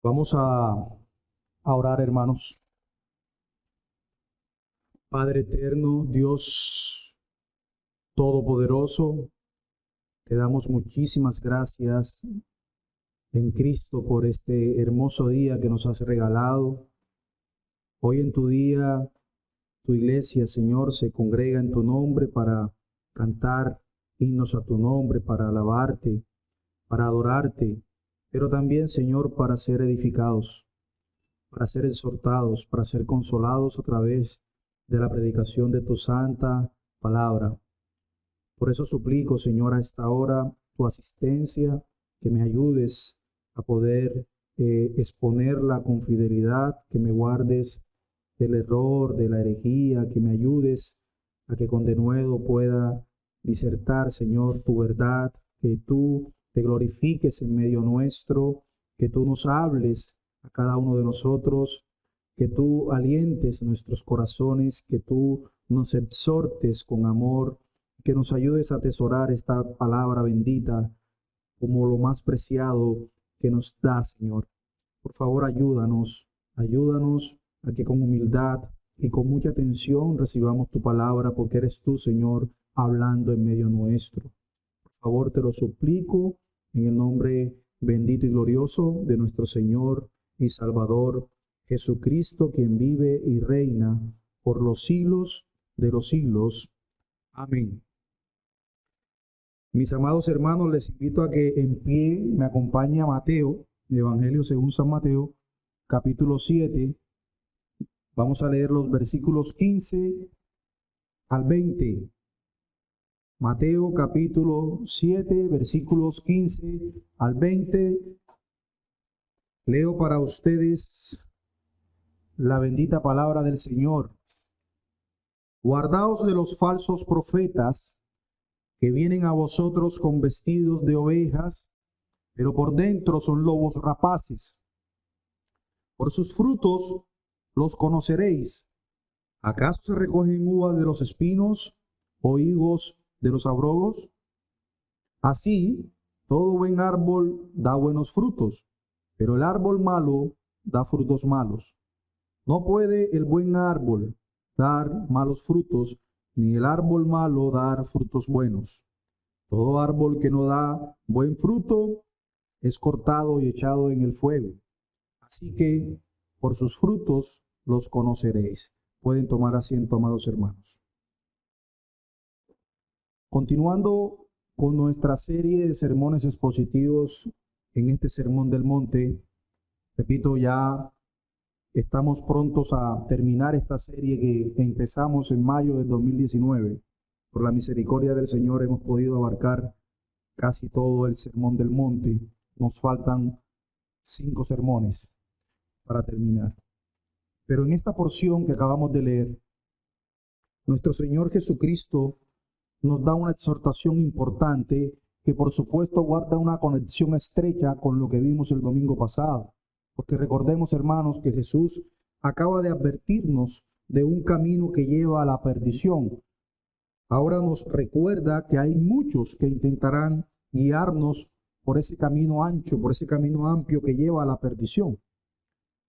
Vamos a orar, hermanos. Padre eterno, Dios todopoderoso, te damos muchísimas gracias en Cristo por este hermoso día que nos has regalado. Hoy en tu día, tu iglesia, Señor, se congrega en tu nombre para cantar himnos a tu nombre, para alabarte, para adorarte, pero también, Señor, para ser edificados, para ser exhortados, para ser consolados a través de la predicación de tu santa palabra. Por eso suplico, Señor, a esta hora tu asistencia, que me ayudes a poder exponerla con fidelidad, que me guardes del error, de la herejía, que me ayudes a que con denuedo pueda disertar, Señor, tu verdad, que tú te glorifiques en medio nuestro, que tú nos hables a cada uno de nosotros, que tú alientes nuestros corazones, que tú nos exhortes con amor, que nos ayudes a atesorar esta palabra bendita como lo más preciado que nos da, Señor. Por favor, ayúdanos a que con humildad y con mucha atención recibamos tu palabra, porque eres tú, Señor, hablando en medio nuestro. Por favor, te lo suplico en el nombre bendito y glorioso de nuestro Señor y Salvador Jesucristo, quien vive y reina por los siglos de los siglos. Amén. Mis amados hermanos, les invito a que en pie me acompañe a Mateo, Evangelio según San Mateo, capítulo 7. Vamos a leer los versículos 15 al 20. Mateo capítulo 7, versículos 15 al 20. Leo para ustedes la bendita palabra del Señor. Guardaos de los falsos profetas que vienen a vosotros con vestidos de ovejas, pero por dentro son lobos rapaces. Por sus frutos los conoceréis. ¿Acaso se recogen uvas de los espinos o higos de los abrojos? Así, todo buen árbol da buenos frutos, pero el árbol malo da frutos malos. No puede el buen árbol dar malos frutos, ni el árbol malo dar frutos buenos. Todo árbol que no da buen fruto es cortado y echado en el fuego. Así que por sus frutos los conoceréis. Pueden tomar asiento, amados hermanos. Continuando con nuestra serie de sermones expositivos en este Sermón del Monte, repito, ya estamos prontos a terminar esta serie que empezamos en mayo del 2019. Por la misericordia del Señor hemos podido abarcar casi todo el Sermón del Monte. Nos faltan 5 sermones para terminar. Pero en esta porción que acabamos de leer, nuestro Señor Jesucristo nos da una exhortación importante que por supuesto guarda una conexión estrecha con lo que vimos el domingo pasado. Porque recordemos, hermanos, que Jesús acaba de advertirnos de un camino que lleva a la perdición. Ahora nos recuerda que hay muchos que intentarán guiarnos por ese camino ancho, por ese camino amplio que lleva a la perdición.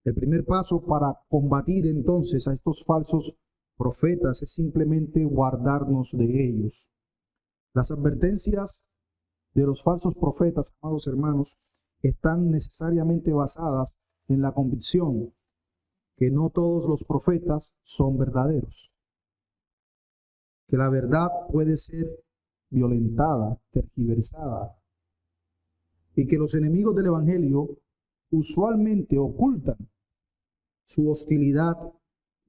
El primer paso para combatir entonces a estos falsos profetas es simplemente guardarnos de ellos. Las advertencias de los falsos profetas, amados hermanos, están necesariamente basadas en la convicción que no todos los profetas son verdaderos, que la verdad puede ser violentada, tergiversada, y que los enemigos del Evangelio usualmente ocultan su hostilidad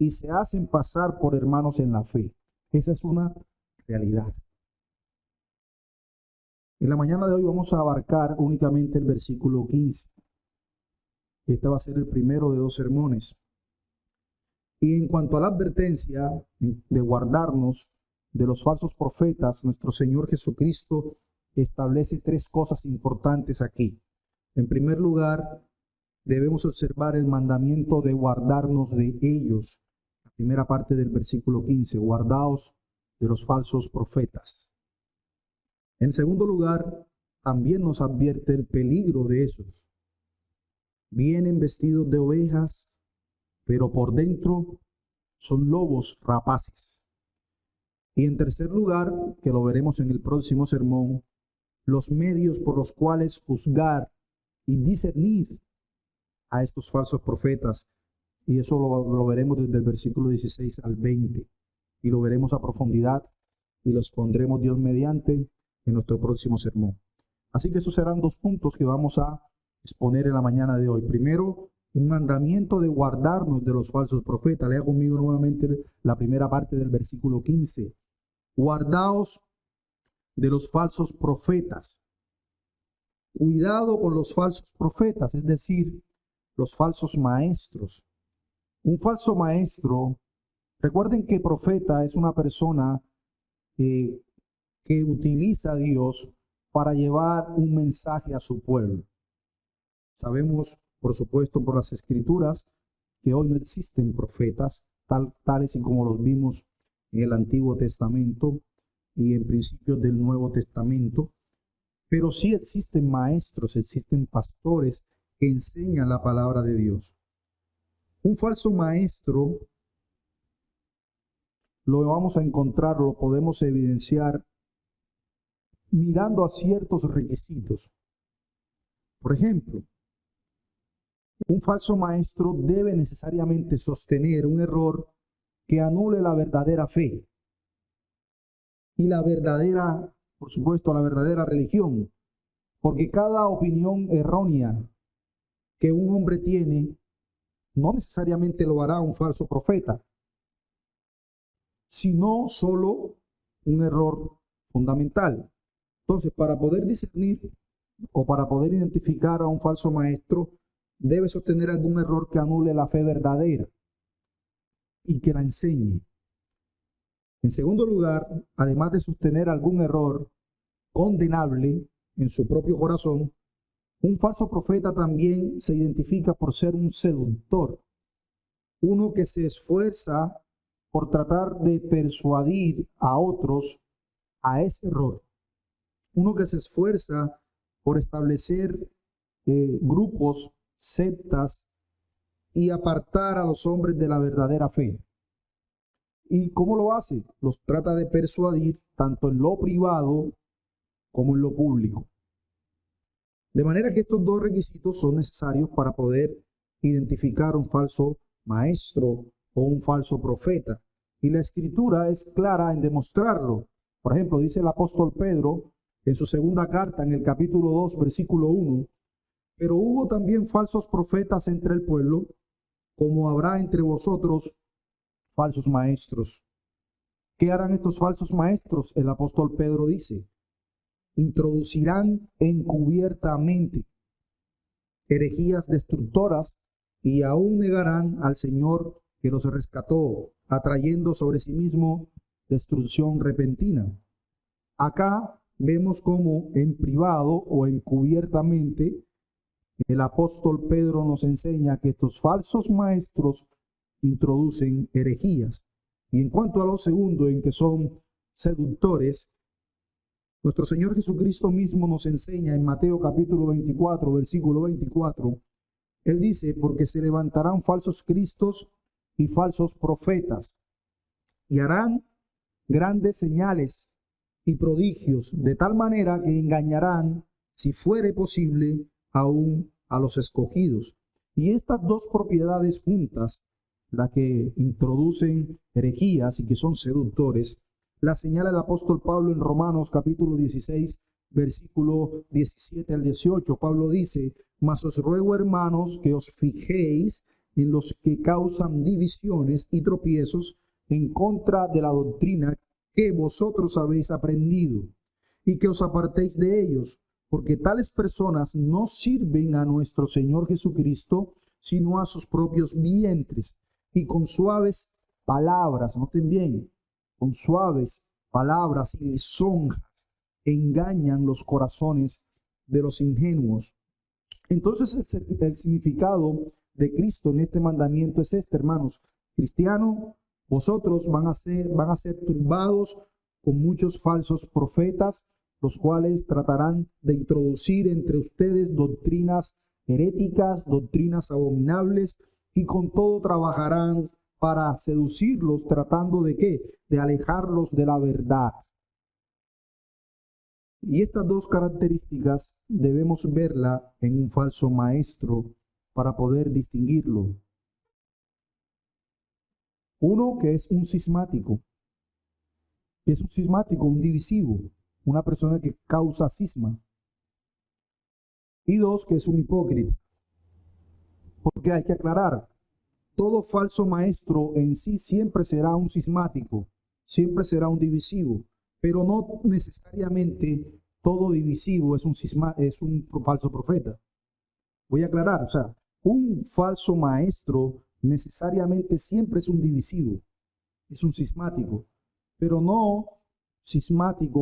y se hacen pasar por hermanos en la fe. Esa es una realidad. En la mañana de hoy vamos a abarcar únicamente el versículo 15. Este va a ser el primero de 2 sermones. Y en cuanto a la advertencia de guardarnos de los falsos profetas, nuestro Señor Jesucristo establece 3 cosas importantes aquí. En primer lugar, debemos observar el mandamiento de guardarnos de ellos. La primera parte del versículo 15, guardaos de los falsos profetas. En segundo lugar, también nos advierte el peligro de esos. vienen vestidos de ovejas, pero por dentro son lobos rapaces. Y en tercer lugar, que lo veremos en el próximo sermón, los medios por los cuales juzgar y discernir a estos falsos profetas. Y eso lo veremos desde el versículo 16 al 20. Y lo veremos a profundidad y los pondremos Dios mediante en nuestro próximo sermón. Así que esos serán dos puntos que vamos a exponer en la mañana de hoy. Primero, un mandamiento de guardarnos de los falsos profetas. Lea conmigo nuevamente la primera parte del versículo 15. Guardaos de los falsos profetas. Cuidado con los falsos profetas, es decir, los falsos maestros. Un falso maestro, recuerden que profeta es una persona que utiliza a Dios para llevar un mensaje a su pueblo. Sabemos, por supuesto, por las Escrituras, que hoy no existen profetas, tales y como los vimos en el Antiguo Testamento y en principios del Nuevo Testamento, pero sí existen maestros, existen pastores que enseñan la palabra de Dios. Un falso maestro lo vamos a encontrar, lo podemos evidenciar mirando a ciertos requisitos. Por ejemplo, un falso maestro debe necesariamente sostener un error que anule la verdadera fe y la verdadera, por supuesto, la verdadera religión, porque cada opinión errónea que un hombre tiene no necesariamente lo hará un falso profeta, sino solo un error fundamental. Entonces, para poder discernir o para poder identificar a un falso maestro, debe sostener algún error que anule la fe verdadera y que la enseñe. En segundo lugar, además de sostener algún error condenable en su propio corazón, un falso profeta también se identifica por ser un seductor, uno que se esfuerza por tratar de persuadir a otros a ese error, uno que se esfuerza por establecer grupos, sectas y apartar a los hombres de la verdadera fe. ¿Y cómo lo hace? Los trata de persuadir tanto en lo privado como en lo público. De manera que estos dos requisitos son necesarios para poder identificar un falso maestro o un falso profeta. Y la Escritura es clara en demostrarlo. Por ejemplo, dice el apóstol Pedro en su segunda carta, en el capítulo 2, versículo 1, pero hubo también falsos profetas entre el pueblo, como habrá entre vosotros falsos maestros. ¿Qué harán estos falsos maestros? El apóstol Pedro dice, introducirán encubiertamente herejías destructoras y aún negarán al Señor que los rescató, atrayendo sobre sí mismo destrucción repentina. Acá vemos cómo en privado o encubiertamente el apóstol Pedro nos enseña que estos falsos maestros introducen herejías. Y en cuanto a lo segundo, en que son seductores, nuestro Señor Jesucristo mismo nos enseña en Mateo capítulo 24, versículo 24, Él dice, porque se levantarán falsos cristos y falsos profetas, y harán grandes señales y prodigios, de tal manera que engañarán, si fuere posible, aún a los escogidos. Y estas dos propiedades juntas, las que introducen herejías y que son seductores, la señala el apóstol Pablo en Romanos capítulo 16, versículo 17 al 18. Pablo dice, mas os ruego, hermanos, que os fijéis en los que causan divisiones y tropiezos en contra de la doctrina que vosotros habéis aprendido, y que os apartéis de ellos, porque tales personas no sirven a nuestro Señor Jesucristo, sino a sus propios vientres, y con suaves palabras, noten bien, con suaves palabras y lisonjas engañan los corazones de los ingenuos. Entonces el significado de Cristo en este mandamiento es este, hermanos. Cristianos, vosotros van a ser turbados con muchos falsos profetas, los cuales tratarán de introducir entre ustedes doctrinas heréticas, doctrinas abominables, y con todo trabajarán para seducirlos, tratando de ¿qué? De alejarlos de la verdad. Y estas dos características debemos verla en un falso maestro para poder distinguirlo. Uno que es un cismático. ¿Qué es un cismático? Un divisivo, una persona que causa cisma. Y dos, que es un hipócrita. Porque hay que aclarar, todo falso maestro en sí siempre será un cismático, siempre será un divisivo, pero no necesariamente todo divisivo es un falso profeta. Voy a aclarar, o sea, un falso maestro necesariamente siempre es un divisivo, es un cismático, pero no un cismático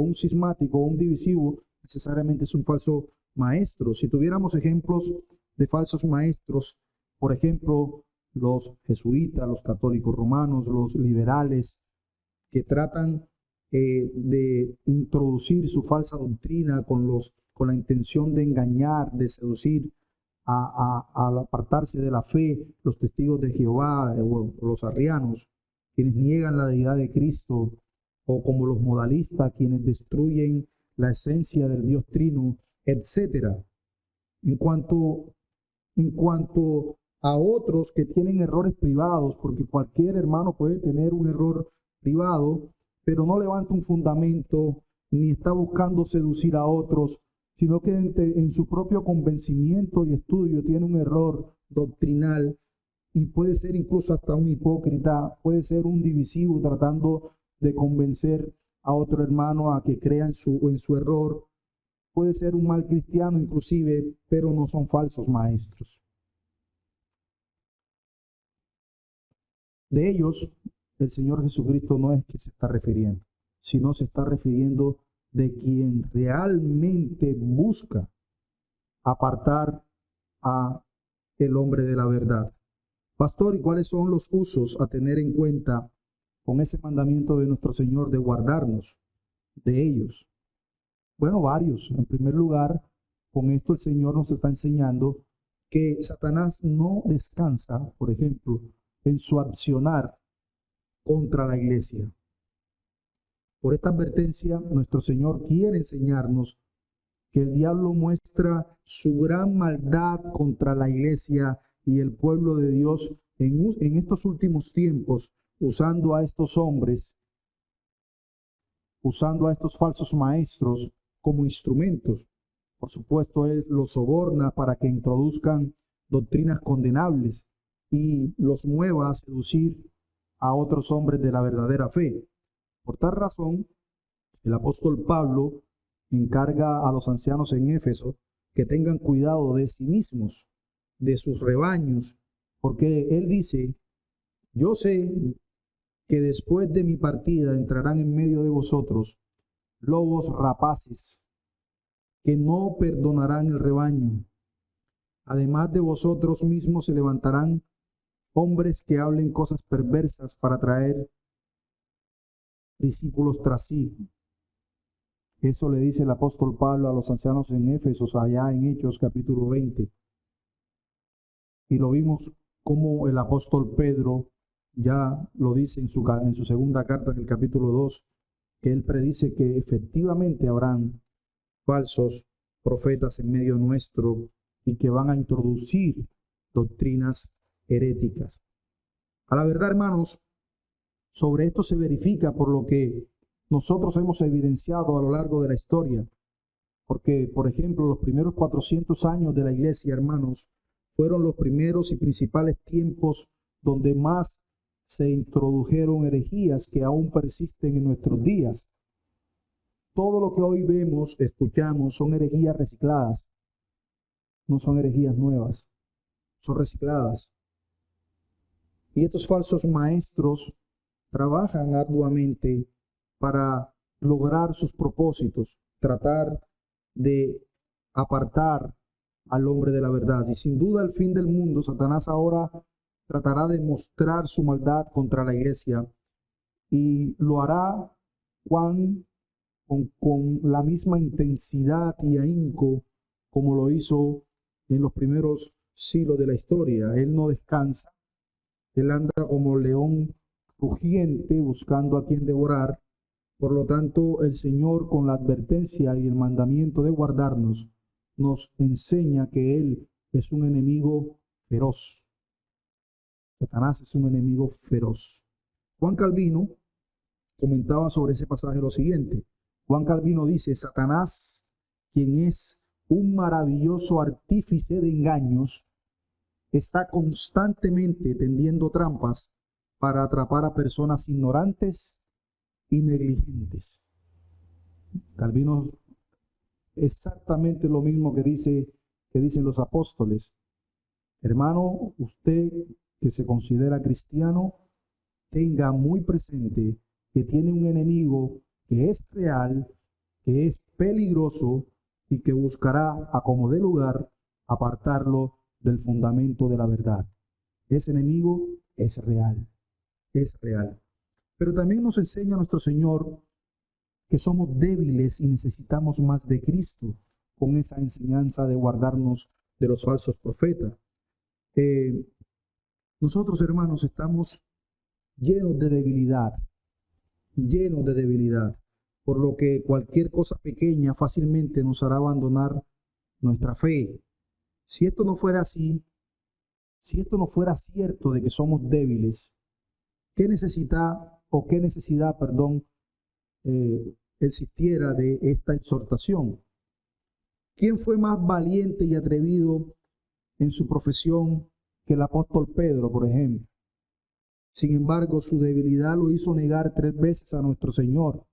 o un divisivo necesariamente es un falso maestro. Si tuviéramos ejemplos de falsos maestros, por ejemplo, los jesuitas, los católicos romanos, los liberales, que tratan de introducir su falsa doctrina con la intención de engañar, de seducir, al apartarse de la fe, los testigos de Jehová o los arrianos, quienes niegan la deidad de Cristo, o como los modalistas, quienes destruyen la esencia del Dios Trino, etc. En cuanto a otros que tienen errores privados, porque cualquier hermano puede tener un error privado, pero no levanta un fundamento ni está buscando seducir a otros, sino que en su propio convencimiento y estudio tiene un error doctrinal y puede ser incluso hasta un hipócrita, puede ser un divisivo tratando de convencer a otro hermano a que crea en su error, puede ser un mal cristiano inclusive, pero no son falsos maestros. De ellos, el Señor Jesucristo no es que se está refiriendo, sino se está refiriendo de quien realmente busca apartar a el hombre de la verdad. Pastor, ¿y cuáles son los usos a tener en cuenta con ese mandamiento de nuestro Señor de guardarnos de ellos? Bueno, varios. En primer lugar, con esto el Señor nos está enseñando que Satanás no descansa, por ejemplo, en su accionar contra la iglesia. Por esta advertencia, nuestro Señor quiere enseñarnos que el diablo muestra su gran maldad contra la iglesia y el pueblo de Dios en estos últimos tiempos, usando a estos hombres, usando a estos falsos maestros como instrumentos. Por supuesto, Él los soborna para que introduzcan doctrinas condenables y los mueva a seducir a otros hombres de la verdadera fe. Por tal razón, el apóstol Pablo encarga a los ancianos en Éfeso que tengan cuidado de sí mismos, de sus rebaños, porque él dice, yo sé que después de mi partida entrarán en medio de vosotros lobos rapaces, que no perdonarán el rebaño. Además de vosotros mismos se levantarán hombres que hablen cosas perversas para traer discípulos tras sí. Eso le dice el apóstol Pablo a los ancianos en Éfeso, allá en Hechos capítulo 20. Y lo vimos como el apóstol Pedro ya lo dice en su segunda carta, en el capítulo 2, que él predice que efectivamente habrán falsos profetas en medio nuestro y que van a introducir doctrinas heréticas. A la verdad, hermanos, sobre esto se verifica por lo que nosotros hemos evidenciado a lo largo de la historia. Porque, por ejemplo, los primeros 400 años de la iglesia, hermanos, fueron los primeros y principales tiempos donde más se introdujeron herejías que aún persisten en nuestros días. Todo lo que hoy vemos, escuchamos, son herejías recicladas. No son herejías nuevas, son recicladas. Y estos falsos maestros trabajan arduamente para lograr sus propósitos, tratar de apartar al hombre de la verdad. Y sin duda al fin del mundo, Satanás ahora tratará de mostrar su maldad contra la iglesia y lo hará con la misma intensidad y ahínco como lo hizo en los primeros siglos de la historia. Él no descansa, él anda como león rugiente buscando a quien devorar. Por lo tanto, el Señor, con la advertencia y el mandamiento de guardarnos, nos enseña que Él es un enemigo feroz. Satanás es un enemigo feroz. Juan Calvino comentaba sobre ese pasaje lo siguiente. Juan Calvino dice: Satanás, quien es un maravilloso artífice de engaños, está constantemente tendiendo trampas para atrapar a personas ignorantes y negligentes. Calvino exactamente lo mismo que dicen los apóstoles. Hermano, usted que se considera cristiano, tenga muy presente que tiene un enemigo que es real, que es peligroso y que buscará a como dé lugar apartarlo del fundamento de la verdad. Ese enemigo es real, es real. Pero también nos enseña nuestro Señor que somos débiles y necesitamos más de Cristo con esa enseñanza de guardarnos de los falsos profetas. Nosotros, hermanos, estamos llenos de debilidad, por lo que cualquier cosa pequeña fácilmente nos hará abandonar nuestra fe. Si esto no fuera así, si esto no fuera cierto de que somos débiles, ¿qué necesidad, existiera de esta exhortación? ¿Quién fue más valiente y atrevido en su profesión que el apóstol Pedro, por ejemplo? Sin embargo, su debilidad lo hizo negar 3 veces a nuestro Señor.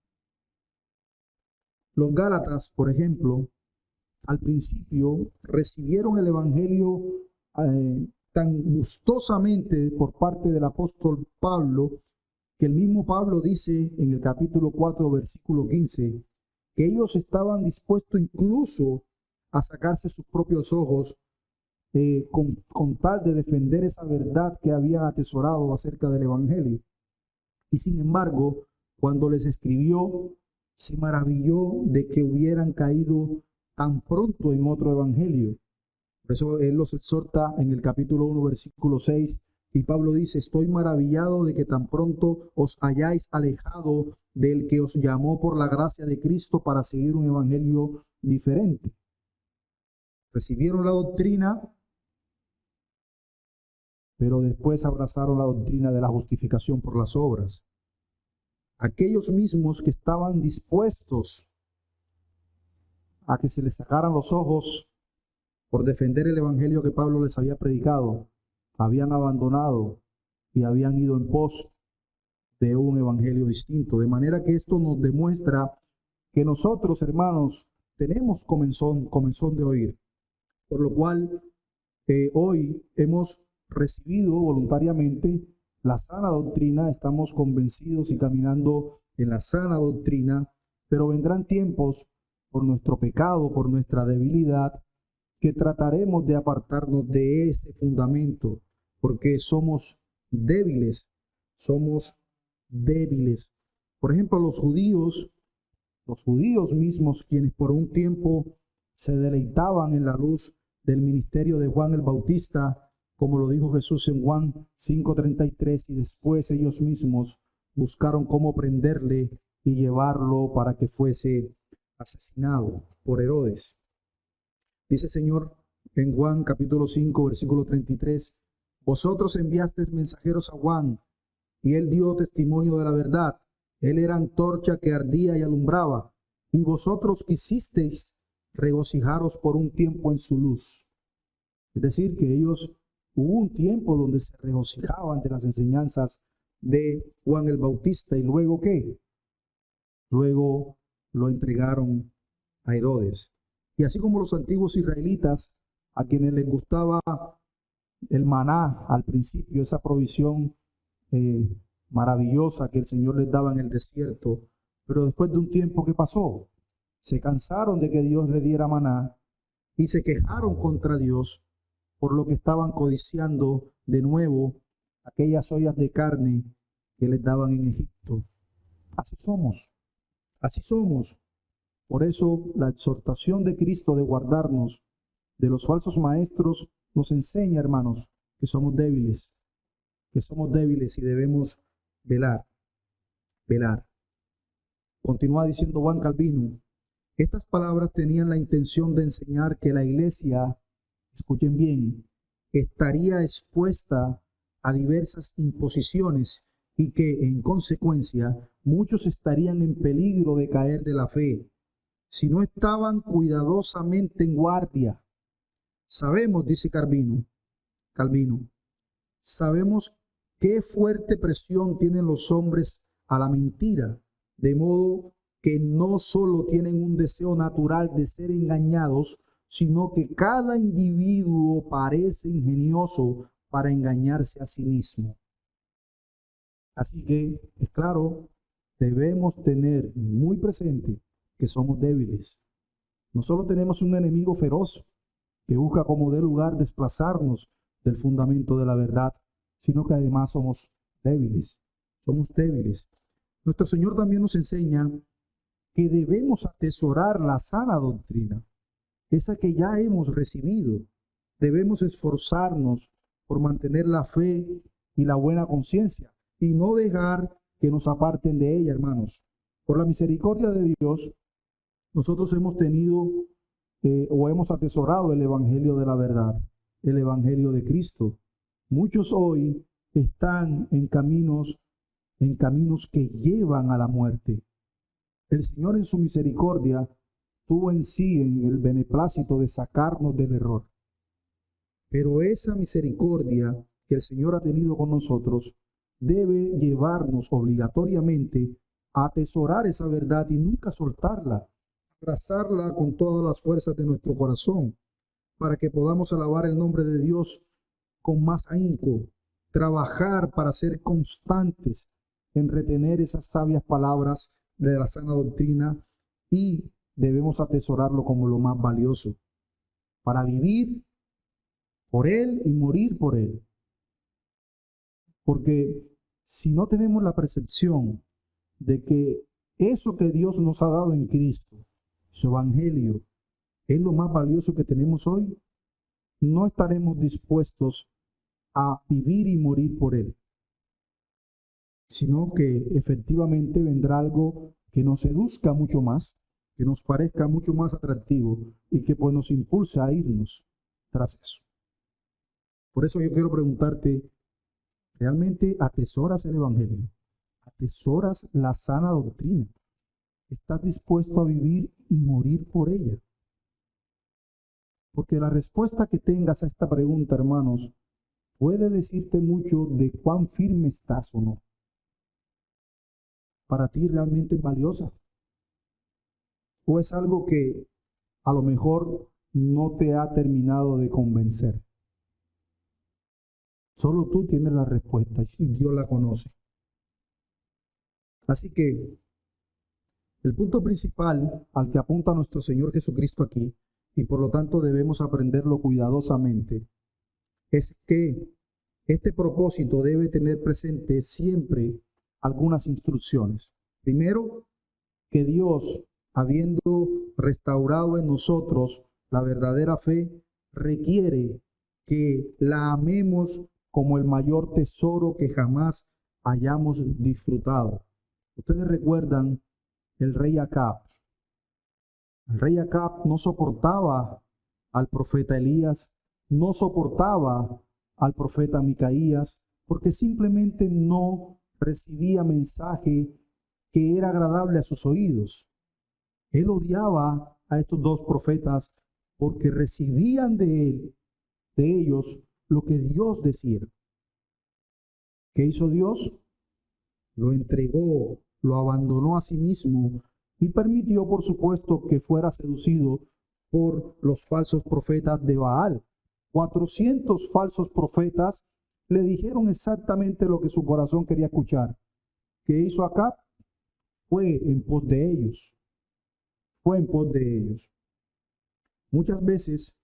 Los Gálatas, por ejemplo, al principio recibieron el Evangelio tan gustosamente por parte del apóstol Pablo, que el mismo Pablo dice en el capítulo 4, versículo 15, que ellos estaban dispuestos incluso a sacarse sus propios ojos con tal de defender esa verdad que habían atesorado acerca del Evangelio. Y sin embargo, cuando les escribió, se maravilló de que hubieran caído tan pronto en otro Evangelio. Por eso él los exhorta en el capítulo 1, versículo 6, y Pablo dice: estoy maravillado de que tan pronto os hayáis alejado del que os llamó por la gracia de Cristo para seguir un evangelio diferente. Recibieron la doctrina, pero después abrazaron la doctrina de la justificación por las obras. Aquellos mismos que estaban dispuestos a que se les sacaran los ojos por defender el evangelio que Pablo les había predicado, habían abandonado y habían ido en pos de un evangelio distinto. De manera que esto nos demuestra que nosotros, hermanos, tenemos comenzón de oír, por lo cual hoy hemos recibido voluntariamente la sana doctrina, estamos convencidos y caminando en la sana doctrina, pero vendrán tiempos por nuestro pecado, por nuestra debilidad, que trataremos de apartarnos de ese fundamento, porque somos débiles, somos débiles. Por ejemplo, los judíos mismos, quienes por un tiempo se deleitaban en la luz del ministerio de Juan el Bautista, como lo dijo Jesús en Juan 5:33, y después ellos mismos buscaron cómo prenderle y llevarlo para que fuese asesinado por Herodes. Dice el Señor en Juan capítulo 5, versículo 33, vosotros enviasteis mensajeros a Juan, y él dio testimonio de la verdad. Él era antorcha que ardía y alumbraba, y vosotros quisisteis regocijaros por un tiempo en su luz. Es decir, que hubo un tiempo donde se regocijaban de las enseñanzas de Juan el Bautista, y luego ¿qué? Luego lo entregaron a Herodes. Y así como los antiguos israelitas, a quienes les gustaba el maná al principio, esa provisión maravillosa que el Señor les daba en el desierto, pero después de un tiempo, ¿qué pasó? Se cansaron de que Dios les diera maná y se quejaron contra Dios, por lo que estaban codiciando de nuevo aquellas ollas de carne que les daban en Egipto. Así somos, así somos. Por eso la exhortación de Cristo de guardarnos de los falsos maestros nos enseña, hermanos, que somos débiles y debemos velar, velar. Continúa diciendo Juan Calvino, estas palabras tenían la intención de enseñar que la iglesia, escuchen bien, estaría expuesta a diversas imposiciones y que, en consecuencia, muchos estarían en peligro de caer de la fe si no estaban cuidadosamente en guardia. Sabemos, dice Calvino, sabemos qué fuerte presión tienen los hombres a la mentira, de modo que no solo tienen un deseo natural de ser engañados, sino que cada individuo parece ingenioso para engañarse a sí mismo. Así que, es claro, debemos tener muy presente que somos débiles. No solo tenemos un enemigo feroz que busca como de lugar desplazarnos del fundamento de la verdad, sino que además somos débiles. Somos débiles. Nuestro Señor también nos enseña que debemos atesorar la sana doctrina, esa que ya hemos recibido. Debemos esforzarnos por mantener la fe y la buena conciencia y no dejar que nos aparten de ella, hermanos. Por la misericordia de Dios, nosotros hemos tenido o hemos atesorado el Evangelio de la verdad, el Evangelio de Cristo. Muchos hoy están en caminos que llevan a la muerte. El Señor en su misericordia tuvo en sí en el beneplácito de sacarnos del error. Pero esa misericordia que el Señor ha tenido con nosotros debe llevarnos obligatoriamente a atesorar esa verdad y nunca soltarla, abrazarla con todas las fuerzas de nuestro corazón, para que podamos alabar el nombre de Dios con más ahínco, trabajar para ser constantes en retener esas sabias palabras de la sana doctrina y debemos atesorarlo como lo más valioso, para vivir por Él y morir por Él. Porque si no tenemos la percepción de que eso que Dios nos ha dado en Cristo, su Evangelio, es lo más valioso que tenemos hoy, no estaremos dispuestos a vivir y morir por Él, sino que efectivamente vendrá algo que nos seduzca mucho más, que nos parezca mucho más atractivo y que pues nos impulse a irnos tras eso. Por eso yo quiero preguntarte, ¿realmente atesoras el Evangelio? ¿Atesoras la sana doctrina? ¿Estás dispuesto a vivir y morir por ella? Porque la respuesta que tengas a esta pregunta, hermanos, puede decirte mucho de cuán firme estás o no. ¿Para ti realmente es valiosa? ¿O es algo que a lo mejor no te ha terminado de convencer? Solo tú tienes la respuesta y Dios la conoce. Así que el punto principal al que apunta nuestro Señor Jesucristo aquí, y por lo tanto debemos aprenderlo cuidadosamente, es que este propósito debe tener presente siempre algunas instrucciones. Primero, que Dios, habiendo restaurado en nosotros la verdadera fe, requiere que la amemos como el mayor tesoro que jamás hayamos disfrutado. Ustedes recuerdan el rey Acab. El rey Acab no soportaba al profeta Elías, no soportaba al profeta Micaías, porque simplemente no recibía mensaje que era agradable a sus oídos. Él odiaba a estos dos profetas porque recibían de ellos lo que Dios decía. ¿Qué hizo Dios? Lo entregó, lo abandonó a sí mismo y permitió, por supuesto, que fuera seducido por los falsos profetas de Baal. 400 falsos profetas le dijeron exactamente lo que su corazón quería escuchar. ¿Qué hizo Acab? Fue en pos de ellos. Fue en pos de ellos. Muchas veces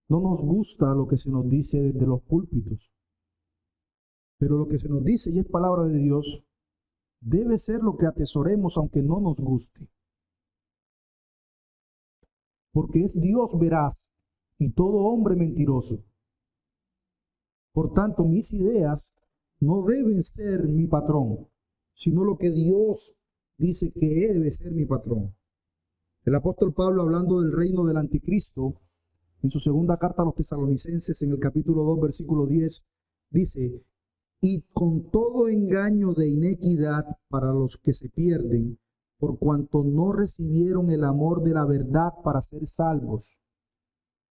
no nos gusta lo que se nos dice desde los púlpitos, pero lo que se nos dice y es palabra de Dios debe ser lo que atesoremos aunque no nos guste. Porque es Dios veraz y todo hombre mentiroso. Por tanto, mis ideas no deben ser mi patrón, sino lo que Dios dice que debe ser mi patrón. El apóstol Pablo, hablando del reino del anticristo, en su segunda carta a los tesalonicenses, en el capítulo 2, versículo 10, dice: y con todo engaño de inequidad para los que se pierden, por cuanto no recibieron el amor de la verdad para ser salvos.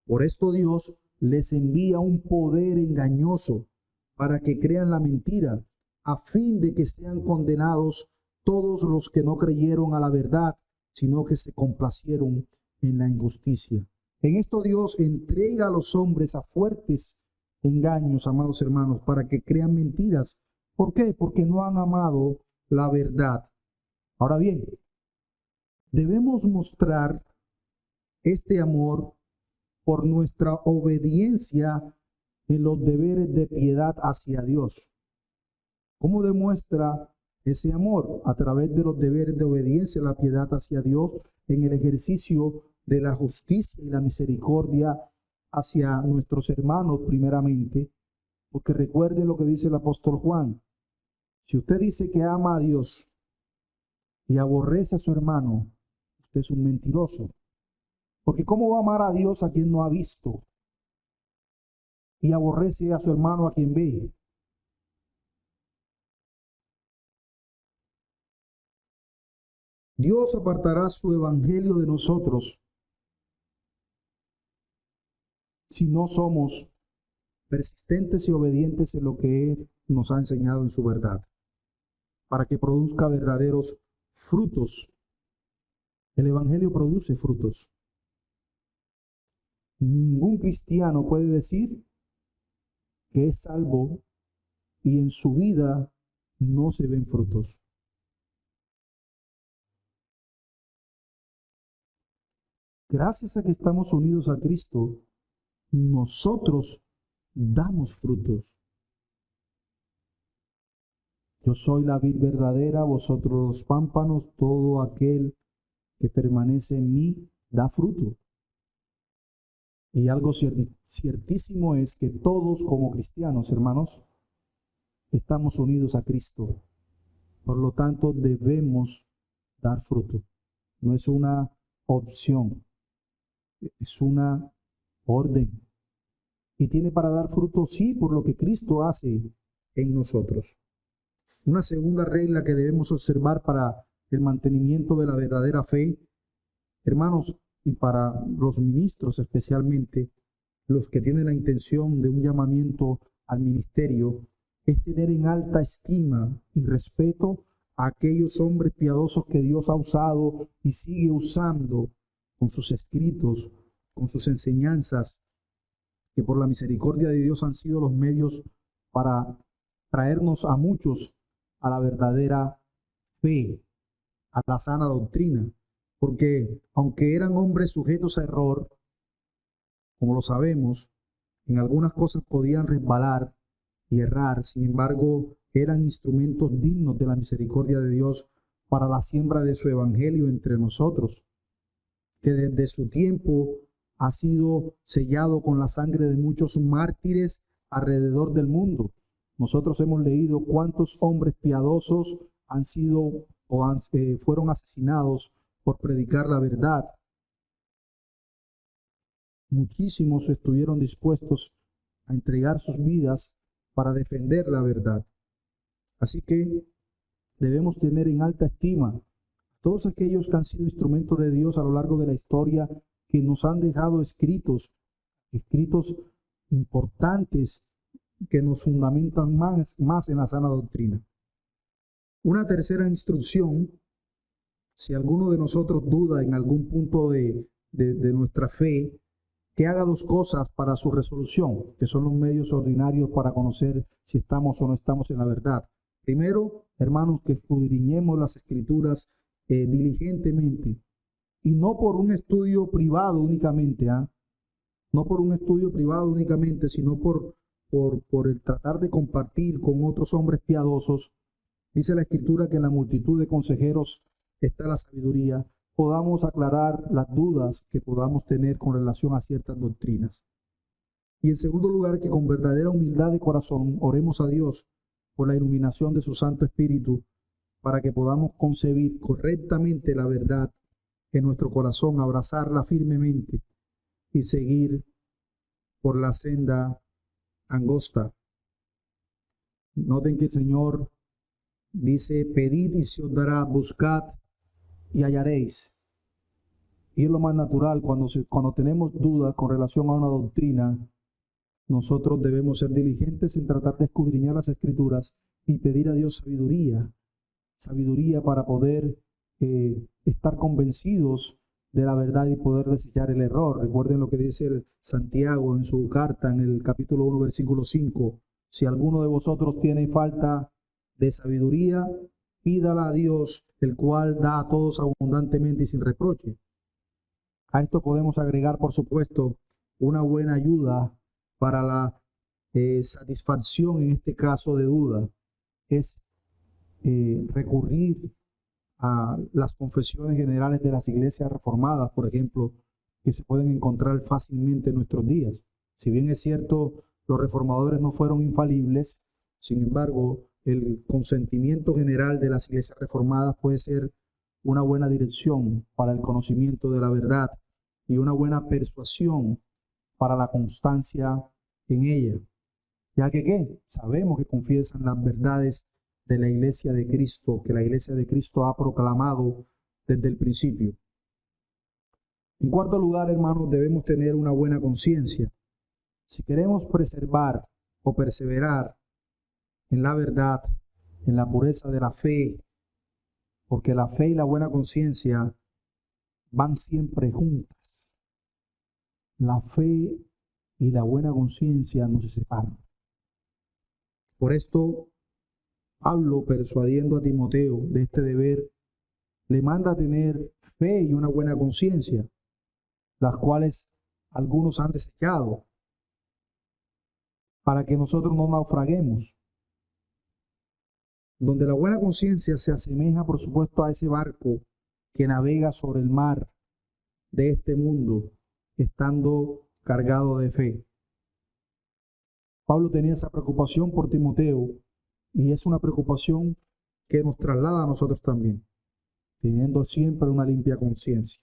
Por esto Dios les envía un poder engañoso para que crean la mentira, a fin de que sean condenados todos los que no creyeron a la verdad, sino que se complacieron en la injusticia. En esto Dios entrega a los hombres a fuertes engaños, amados hermanos, para que crean mentiras. ¿Por qué? Porque no han amado la verdad. Ahora bien, debemos mostrar este amor por nuestra obediencia en los deberes de piedad hacia Dios. ¿Cómo demuestra ese amor? A través de los deberes de obediencia, la piedad hacia Dios, en el ejercicio de la justicia y la misericordia hacia nuestros hermanos primeramente, porque recuerden lo que dice el apóstol Juan: si usted dice que ama a Dios y aborrece a su hermano, usted es un mentiroso. Porque ¿cómo va a amar a Dios a quien no ha visto? Y aborrece a su hermano a quien ve. Dios apartará su evangelio de nosotros si no somos persistentes y obedientes en lo que Él nos ha enseñado en su verdad, para que produzca verdaderos frutos. El evangelio produce frutos. Ningún cristiano puede decir que es salvo y en su vida no se ven frutos. Gracias a que estamos unidos a Cristo, nosotros damos frutos. Yo soy la vid verdadera, vosotros los pámpanos, todo aquel que permanece en mí da fruto. Y algo ciertísimo es que todos como cristianos, hermanos, estamos unidos a Cristo. Por lo tanto, debemos dar fruto. No es una opción, es una orden. Y tiene para dar fruto, sí, por lo que Cristo hace en nosotros. Una segunda regla que debemos observar para el mantenimiento de la verdadera fe, hermanos, y para los ministros especialmente, los que tienen la intención de un llamamiento al ministerio, es tener en alta estima y respeto a aquellos hombres piadosos que Dios ha usado y sigue usando con sus escritos, con sus enseñanzas, que por la misericordia de Dios han sido los medios para traernos a muchos a la verdadera fe, a la sana doctrina. Porque aunque eran hombres sujetos a error, como lo sabemos, en algunas cosas podían resbalar y errar, sin embargo, eran instrumentos dignos de la misericordia de Dios para la siembra de su evangelio entre nosotros, que desde su tiempo ha sido sellado con la sangre de muchos mártires alrededor del mundo. Nosotros hemos leído cuántos hombres piadosos han sido o fueron asesinados por predicar la verdad. Muchísimos estuvieron dispuestos a entregar sus vidas para defender la verdad. Así que debemos tener en alta estima a todos aquellos que han sido instrumentos de Dios a lo largo de la historia, que nos han dejado escritos importantes que nos fundamentan más en la sana doctrina. Una tercera instrucción: si alguno de nosotros duda en algún punto de nuestra fe, que haga dos cosas para su resolución, que son los medios ordinarios para conocer si estamos o no estamos en la verdad. Primero, hermanos, que escudriñemos las Escrituras diligentemente, y no por un estudio privado únicamente, no por un estudio privado únicamente, sino por el tratar de compartir con otros hombres piadosos. Dice la Escritura que en la multitud de consejeros está la sabiduría. podamos aclarar las dudas que podamos tener con relación a ciertas doctrinas. Y en segundo lugar, que con verdadera humildad de corazón oremos a Dios por la iluminación de su Santo Espíritu para que podamos concebir correctamente la verdad en nuestro corazón, abrazarla firmemente y seguir por la senda angosta. Noten que el Señor dice: pedid y se os dará, buscad y hallaréis. Y es lo más natural cuando tenemos dudas con relación a una doctrina. Nosotros debemos ser diligentes en tratar de escudriñar las Escrituras y pedir a Dios sabiduría para poder estar convencidos de la verdad y poder desechar el error. Recuerden lo que dice el Santiago en su carta en el capítulo 1, versículo 5. Si alguno de vosotros tiene falta de sabiduría, pídala a Dios, el cual da a todos abundantemente y sin reproche. A esto podemos agregar, por supuesto, una buena ayuda para la satisfacción, en este caso de duda, es recurrir a las confesiones generales de las iglesias reformadas, por ejemplo, que se pueden encontrar fácilmente en nuestros días. Si bien es cierto, los reformadores no fueron infalibles, sin embargo, el consentimiento general de las iglesias reformadas puede ser una buena dirección para el conocimiento de la verdad y una buena persuasión para la constancia en ella, ya que ¿qué? Sabemos que confiesan las verdades de la iglesia de Cristo, que la iglesia de Cristo ha proclamado desde el principio. En cuarto lugar, hermanos, debemos tener una buena conciencia. Si queremos preservar o perseverar en la verdad, en la pureza de la fe, porque la fe y la buena conciencia van siempre juntas. La fe y la buena conciencia no se separan. Por esto, Pablo, persuadiendo a Timoteo de este deber, le manda a tener fe y una buena conciencia, las cuales algunos han desechado, para que nosotros no naufraguemos. Donde la buena conciencia se asemeja, por supuesto, a ese barco que navega sobre el mar de este mundo, estando cargado de fe. Pablo tenía esa preocupación por Timoteo, y es una preocupación que nos traslada a nosotros también, teniendo siempre una limpia conciencia.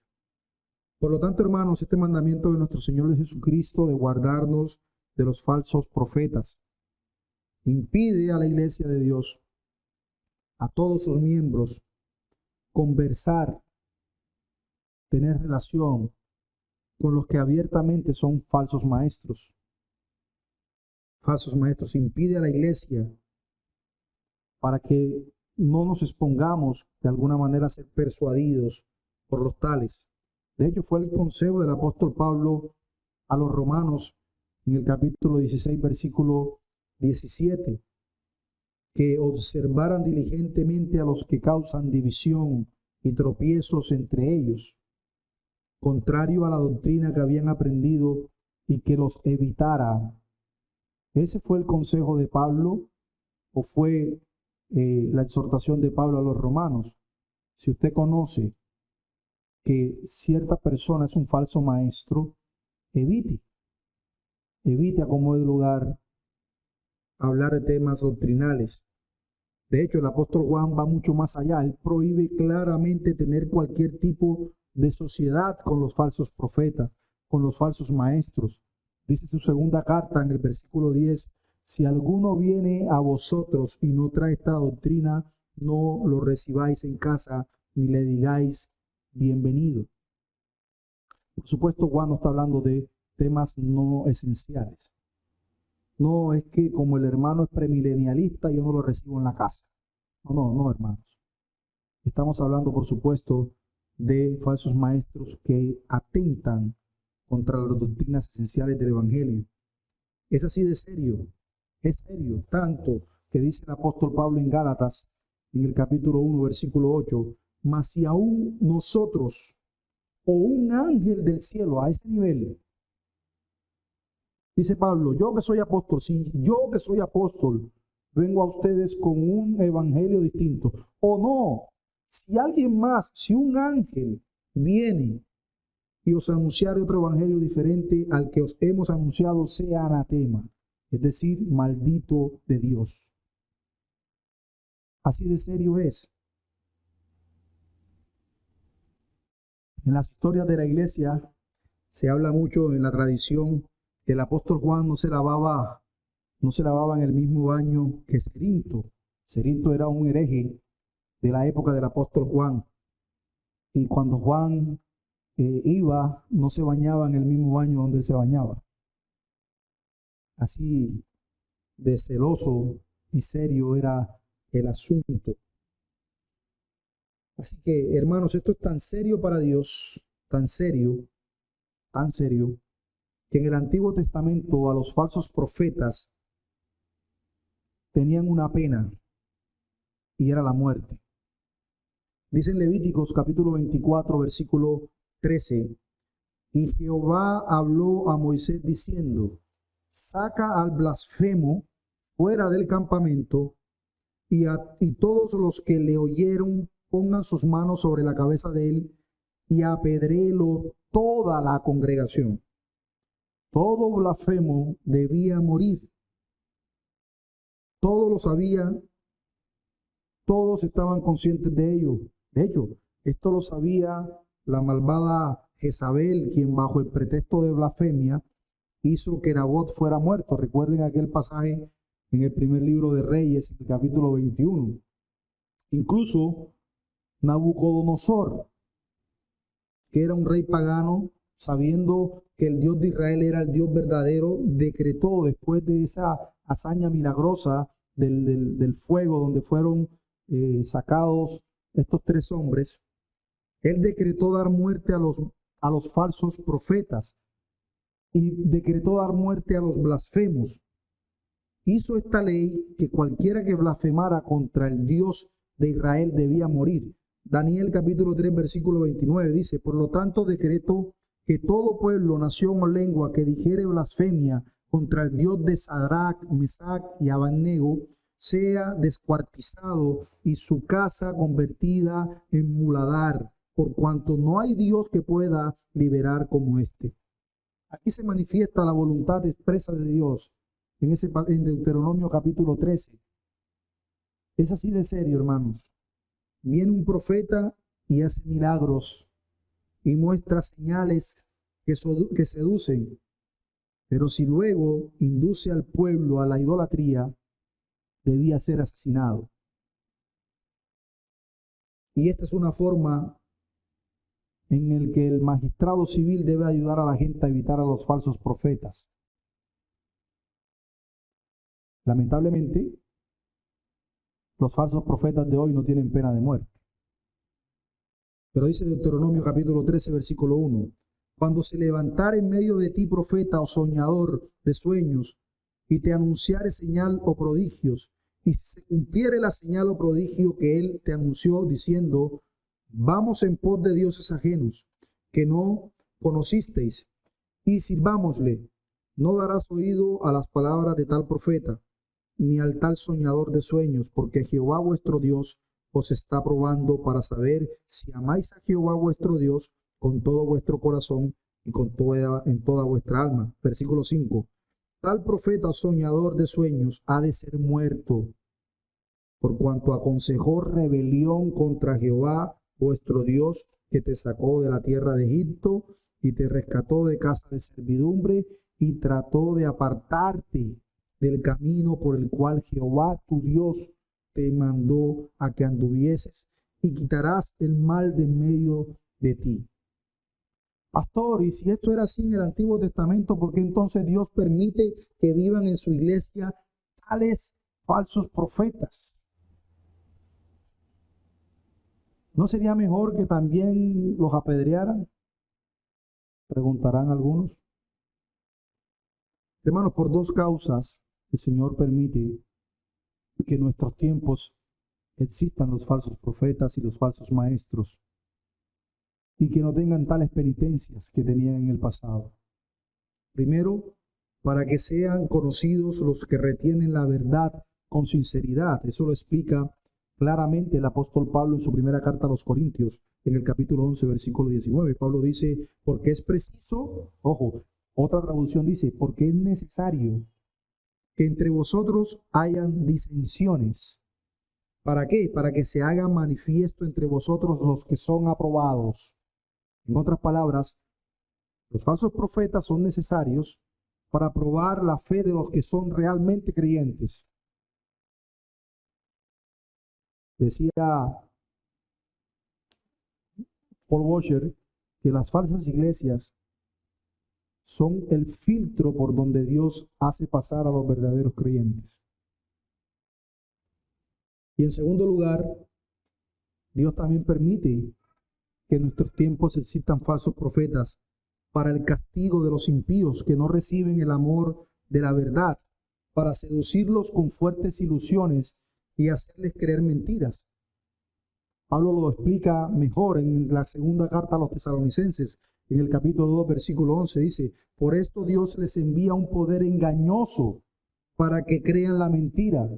Por lo tanto, hermanos, este mandamiento de nuestro Señor Jesucristo de guardarnos de los falsos profetas impide a la iglesia de Dios, a todos sus miembros, conversar, tener relación con los que abiertamente son falsos maestros. Falsos maestros. Impide a la iglesia para que no nos expongamos de alguna manera a ser persuadidos por los tales. De hecho, fue el consejo del apóstol Pablo a los romanos en el capítulo 16, versículo 17, que observaran diligentemente a los que causan división y tropiezos entre ellos, contrario a la doctrina que habían aprendido, y que los evitara. ¿Ese fue el consejo de Pablo o fue la exhortación de Pablo a los romanos? Si usted conoce que cierta persona es un falso maestro, evite a como de lugar hablar de temas doctrinales. De hecho, el apóstol Juan va mucho más allá. Él prohíbe claramente tener cualquier tipo de sociedad con los falsos profetas, con los falsos maestros. Dice su segunda carta en el versículo 10, si alguno viene a vosotros y no trae esta doctrina, no lo recibáis en casa, ni le digáis bienvenido. Por supuesto, Juan no está hablando de temas no esenciales. No es que como el hermano es premilenialista, yo no lo recibo en la casa. No, hermanos. Estamos hablando, por supuesto, de falsos maestros que atentan contra las doctrinas esenciales del Evangelio. Es así de serio, es serio, tanto que dice el apóstol Pablo en Gálatas, en el capítulo 1, versículo 8, mas si aún nosotros o un ángel del cielo a ese nivel, dice Pablo, yo que soy apóstol, si yo que soy apóstol vengo a ustedes con un evangelio distinto, o no, si alguien más, si un ángel viene y os anunciare otro evangelio diferente al que os hemos anunciado, sea anatema, es decir, maldito de Dios. Así de serio es. En las historias de la iglesia se habla mucho en la tradición que el apóstol Juan no se lavaba en el mismo baño que Cerinto. Cerinto era un hereje de la época del apóstol Juan. Y cuando Juan iba, no se bañaba en el mismo baño donde él se bañaba. Así de celoso y serio era el asunto. Así que, hermanos, esto es tan serio para Dios, tan serio, que en el Antiguo Testamento a los falsos profetas tenían una pena, y era la muerte. Dice en Levíticos capítulo 24, versículo 13, y Jehová habló a Moisés diciendo, saca al blasfemo fuera del campamento, y todos los que le oyeron pongan sus manos sobre la cabeza de él, y apedréelo toda la congregación. Todo blasfemo debía morir. Todos lo sabían, todos estaban conscientes de ello. De hecho, esto lo sabía la malvada Jezabel, quien bajo el pretexto de blasfemia hizo que Nabot fuera muerto. Recuerden aquel pasaje en el primer libro de Reyes, en el capítulo 21. Incluso Nabucodonosor, que era un rey pagano, sabiendo que el Dios de Israel era el Dios verdadero, decretó, después de esa hazaña milagrosa del fuego donde fueron sacados estos 3 hombres, él decretó dar muerte a los falsos profetas y decretó dar muerte a los blasfemos. Hizo esta ley que cualquiera que blasfemara contra el Dios de Israel debía morir. Daniel capítulo 3 versículo 29 dice, por lo tanto decreto que todo pueblo, nación o lengua que dijere blasfemia contra el Dios de Sadrach, Mesach y Abednego sea descuartizado y su casa convertida en muladar, por cuanto no hay Dios que pueda liberar como este. Aquí se manifiesta la voluntad expresa de Dios en Deuteronomio capítulo 13. Es así de serio, hermanos. Viene un profeta y hace milagros y muestra señales que seducen, pero si luego induce al pueblo a la idolatría, debía ser asesinado. Y esta es una forma en la que el magistrado civil debe ayudar a la gente a evitar a los falsos profetas. Lamentablemente, los falsos profetas de hoy no tienen pena de muerte. Pero dice Deuteronomio capítulo 13, versículo 1, cuando se levantare en medio de ti profeta o soñador de sueños, y te anunciare señal o prodigios, y si se cumpliere la señal o prodigio que él te anunció, diciendo, vamos en pos de dioses ajenos, que no conocisteis, y sirvámosle, no darás oído a las palabras de tal profeta, ni al tal soñador de sueños, porque Jehová vuestro Dios os está probando para saber si amáis a Jehová vuestro Dios con todo vuestro corazón y en toda vuestra alma. Versículo 5. Tal profeta soñador de sueños ha de ser muerto, por cuanto aconsejó rebelión contra Jehová vuestro Dios, que te sacó de la tierra de Egipto y te rescató de casa de servidumbre y trató de apartarte del camino por el cual Jehová tu Dios te mandó a que anduvieses, y quitarás el mal de en medio de ti. Pastor, y si esto era así en el Antiguo Testamento, ¿por qué entonces Dios permite que vivan en su iglesia tales falsos profetas? ¿No sería mejor que también los apedrearan? Preguntarán algunos. Hermanos, por 2 causas el Señor permite que en nuestros tiempos existan los falsos profetas y los falsos maestros, y que no tengan tales penitencias que tenían en el pasado. Primero, para que sean conocidos los que retienen la verdad con sinceridad. Eso lo explica claramente el apóstol Pablo en su primera carta a los Corintios, en el capítulo 11, versículo 19. Pablo dice, porque es preciso, ojo, otra traducción dice, porque es necesario que entre vosotros hayan disensiones. ¿Para qué? Para que se haga manifiesto entre vosotros los que son aprobados. En otras palabras, los falsos profetas son necesarios para probar la fe de los que son realmente creyentes. Decía Paul Washer que las falsas iglesias son el filtro por donde Dios hace pasar a los verdaderos creyentes. Y en segundo lugar, Dios también permite que en nuestros tiempos existan falsos profetas para el castigo de los impíos que no reciben el amor de la verdad, para seducirlos con fuertes ilusiones y hacerles creer mentiras. Pablo lo explica mejor en la segunda carta a los Tesalonicenses, en el capítulo 2, versículo 11, dice, por esto Dios les envía un poder engañoso para que crean la mentira,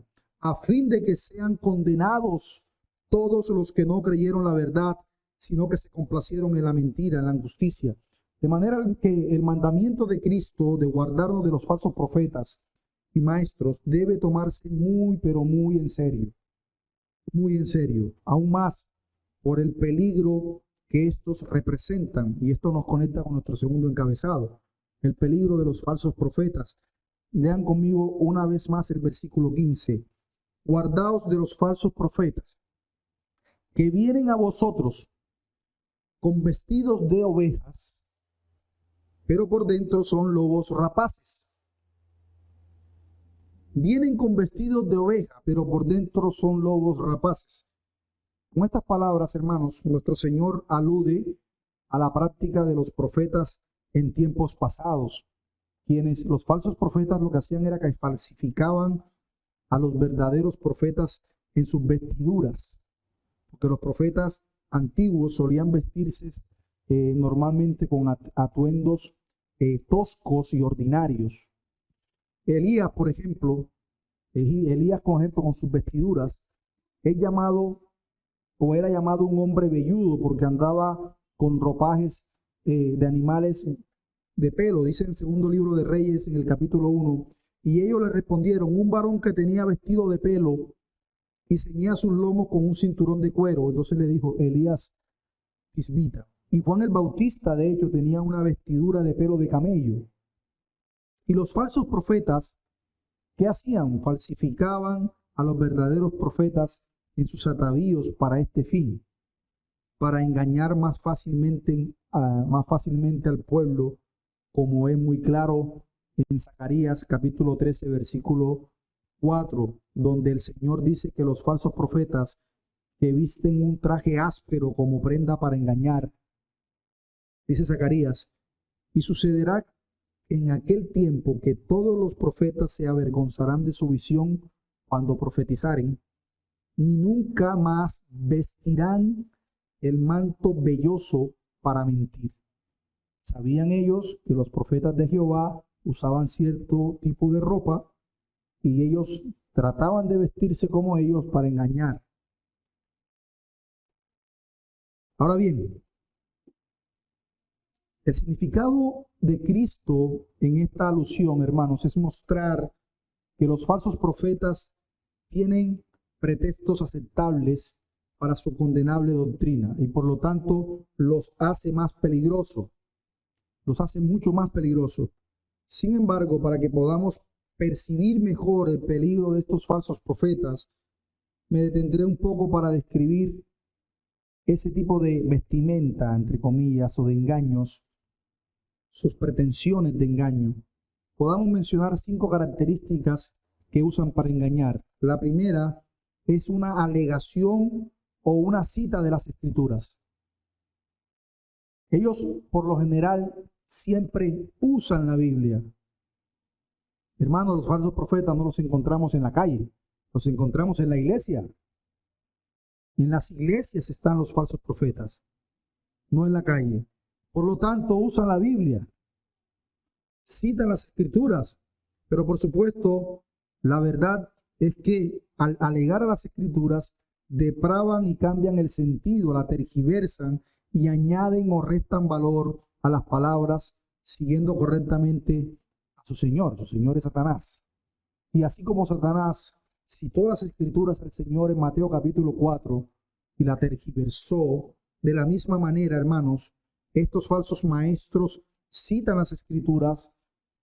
a fin de que sean condenados todos los que no creyeron la verdad, sino que se complacieron en la mentira, en la injusticia. De manera que el mandamiento de Cristo de guardarnos de los falsos profetas y maestros debe tomarse muy, pero muy en serio. Muy en serio, aún más por el peligro que estos representan. Y esto nos conecta con nuestro segundo encabezado, el peligro de los falsos profetas. Lean conmigo una vez más el versículo 15. Guardaos de los falsos profetas, que vienen a vosotros con vestidos de ovejas, pero por dentro son lobos rapaces. Vienen con vestidos de oveja, pero por dentro son lobos rapaces. Con estas palabras, hermanos, nuestro Señor alude a la práctica de los profetas en tiempos pasados, quienes los falsos profetas lo que hacían era que falsificaban a los verdaderos profetas en sus vestiduras, porque los profetas antiguos solían vestirse normalmente con atuendos toscos y ordinarios. Elías, por ejemplo, con sus vestiduras, es llamado o era llamado un hombre velludo porque andaba con ropajes de animales de pelo. Dice en el segundo libro de Reyes, en el capítulo 1, y ellos le respondieron, un varón que tenía vestido de pelo y ceñía sus lomos con un cinturón de cuero. Entonces le dijo, Elías Tisbita. Y Juan el Bautista, de hecho, tenía una vestidura de pelo de camello. Y los falsos profetas, ¿qué hacían? Falsificaban a los verdaderos profetas en sus atavíos para este fin, para engañar más fácilmente al pueblo, como es muy claro en Zacarías capítulo 13, versículo 4, donde el Señor dice que los falsos profetas que visten un traje áspero como prenda para engañar, dice Zacarías, y sucederá en aquel tiempo que todos los profetas se avergonzarán de su visión cuando profetizaren, ni nunca más vestirán el manto velloso para mentir. Sabían ellos que los profetas de Jehová usaban cierto tipo de ropa y ellos trataban de vestirse como ellos para engañar. Ahora bien, el significado de Cristo en esta alusión, hermanos, es mostrar que los falsos profetas tienen pretextos aceptables para su condenable doctrina y por lo tanto los hace más peligrosos, los hace mucho más peligrosos. Sin embargo, para que podamos percibir mejor el peligro de estos falsos profetas, me detendré un poco para describir ese tipo de vestimenta, entre comillas, o de engaños, sus pretensiones de engaño. Podamos mencionar 5 características que usan para engañar. La primera es una alegación o una cita de las Escrituras. Ellos, por lo general, siempre usan la Biblia. Hermanos, los falsos profetas no los encontramos en la calle, los encontramos en la iglesia. En las iglesias están los falsos profetas, no en la calle. Por lo tanto, usan la Biblia, citan las Escrituras, pero por supuesto, la verdad es que al alegar a las Escrituras, depravan y cambian el sentido, la tergiversan y añaden o restan valor a las palabras siguiendo correctamente a su Señor. Su Señor es Satanás. Y así como Satanás citó las escrituras al Señor en Mateo capítulo 4 y la tergiversó, de la misma manera, hermanos, estos falsos maestros citan las escrituras,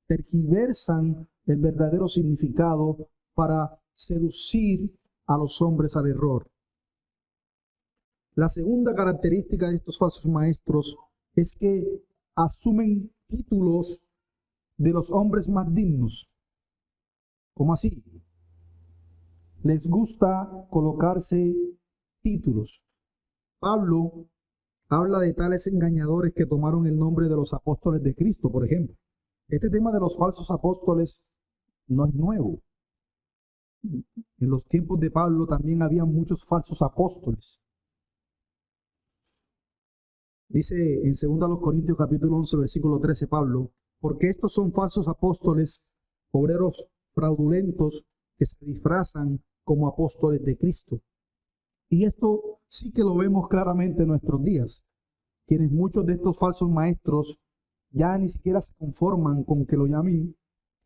tergiversan el verdadero significado para seducir a los hombres al error. La segunda característica de estos falsos maestros es que asumen títulos de los hombres más dignos. ¿Cómo así? Les gusta colocarse títulos. Pablo habla de tales engañadores que tomaron el nombre de los apóstoles de Cristo, por ejemplo. Este tema de los falsos apóstoles no es nuevo. En los tiempos de Pablo también había muchos falsos apóstoles. Dice en 2 Corintios capítulo 11, versículo 13, Pablo, porque estos son falsos apóstoles, obreros fraudulentos que se disfrazan como apóstoles de Cristo. Y esto sí que lo vemos claramente en nuestros días, quienes muchos de estos falsos maestros ya ni siquiera se conforman con que lo llamen,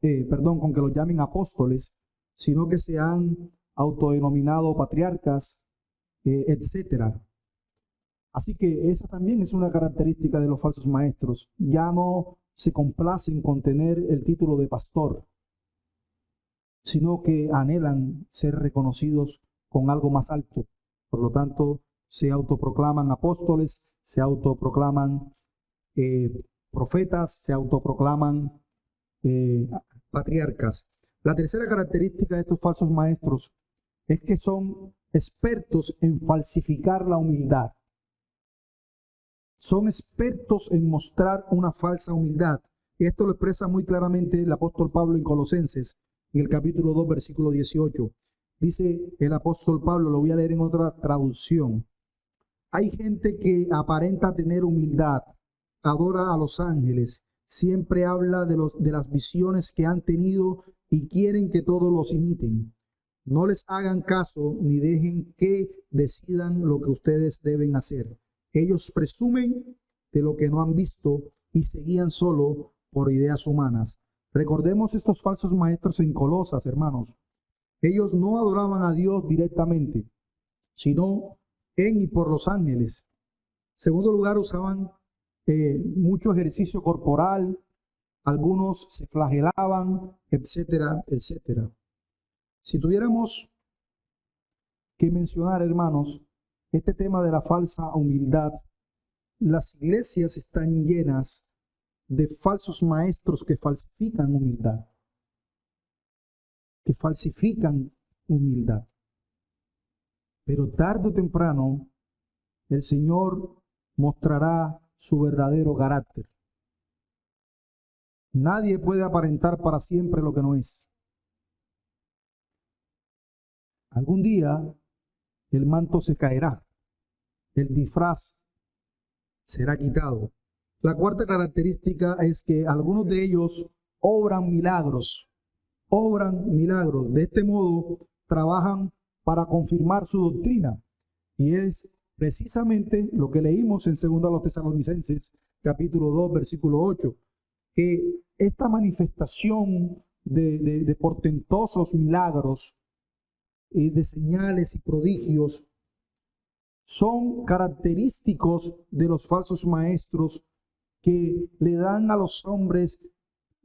con que lo llamen apóstoles, sino que se han autodenominado patriarcas, etcétera. Así que esa también es una característica de los falsos maestros. Ya no se complacen con tener el título de pastor, sino que anhelan ser reconocidos con algo más alto. Por lo tanto, se autoproclaman apóstoles, se autoproclaman profetas, se autoproclaman patriarcas. La tercera característica de estos falsos maestros es que son expertos en falsificar la humildad. Son expertos en mostrar una falsa humildad. Y esto lo expresa muy claramente el apóstol Pablo en Colosenses, en el capítulo 2, versículo 18. Dice el apóstol Pablo, lo voy a leer en otra traducción. Hay gente que aparenta tener humildad, adora a los ángeles, siempre habla de las visiones que han tenido y quieren que todos los imiten. No les hagan caso ni dejen que decidan lo que ustedes deben hacer. Ellos presumen de lo que no han visto y se guían solo por ideas humanas. Recordemos estos falsos maestros en Colosas, hermanos. Ellos no adoraban a Dios directamente, sino en y por los ángeles. En segundo lugar, usaban mucho ejercicio corporal, algunos se flagelaban, etcétera, etcétera. Si tuviéramos que mencionar, hermanos, este tema de la falsa humildad, las iglesias están llenas de falsos maestros que falsifican humildad. Pero tarde o temprano, el Señor mostrará su verdadero carácter. Nadie puede aparentar para siempre lo que no es. Algún día el manto se caerá, el disfraz será quitado. La cuarta característica es que algunos de ellos obran milagros. De este modo trabajan para confirmar su doctrina. Y es precisamente lo que leímos en 2 Tesalonicenses, capítulo 2, versículo 8, que esta manifestación de portentosos milagros y de señales y prodigios son característicos de los falsos maestros que le dan a los hombres